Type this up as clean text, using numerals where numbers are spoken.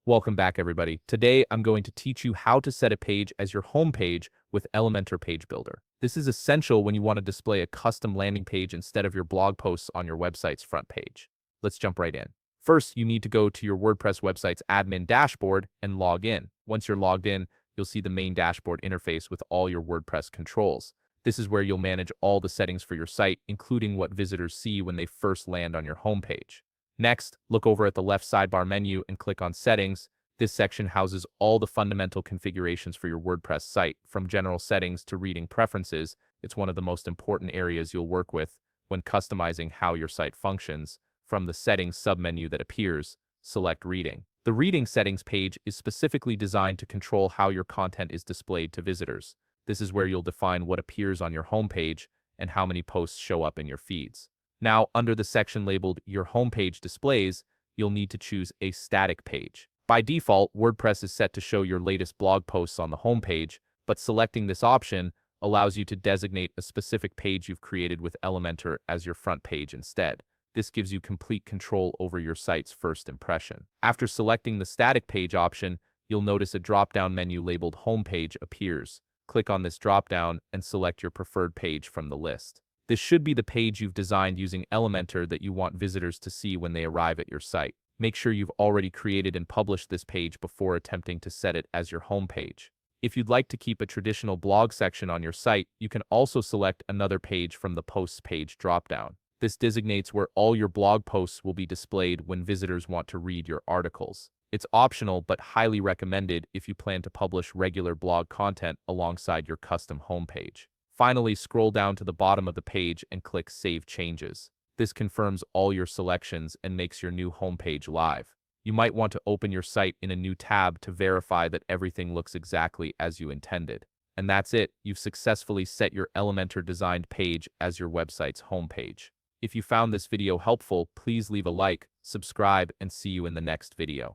Welcome back, everybody. Today, I'm going to teach you how to set a page as your home page with Elementor Page Builder. This is essential when you want to display a custom landing page instead of your blog posts on your website's front page. Let's jump right in. First, you need to go to your WordPress website's admin dashboard and log in. Once you're logged in, you'll see the main dashboard interface with all your WordPress controls. This is where you'll manage all the settings for your site, including what visitors see when they first land on your homepage. Next, look over at the left sidebar menu and click on Settings. This section houses all the fundamental configurations for your WordPress site, from general settings to reading preferences. It's one of the most important areas you'll work with when customizing how your site functions. From the Settings submenu that appears, select Reading. The Reading Settings page is specifically designed to control how your content is displayed to visitors. This is where you'll define what appears on your homepage and how many posts show up in your feeds. Now, under the section labeled Your Homepage Displays, you'll need to choose a static page. By default, WordPress is set to show your latest blog posts on the homepage, but selecting this option allows you to designate a specific page you've created with Elementor as your front page instead. This gives you complete control over your site's first impression. After selecting the static page option, you'll notice a drop-down menu labeled Homepage appears. Click on this drop-down and select your preferred page from the list. This should be the page you've designed using Elementor that you want visitors to see when they arrive at your site. Make sure you've already created and published this page before attempting to set it as your home page. If you'd like to keep a traditional blog section on your site, you can also select another page from the Posts page dropdown. This designates where all your blog posts will be displayed when visitors want to read your articles. It's optional but highly recommended if you plan to publish regular blog content alongside your custom homepage. Finally, scroll down to the bottom of the page and click Save Changes. This confirms all your selections and makes your new homepage live. You might want to open your site in a new tab to verify that everything looks exactly as you intended. And that's it. You've successfully set your Elementor designed page as your website's homepage. If you found this video helpful, please leave a like, subscribe, and see you in the next video.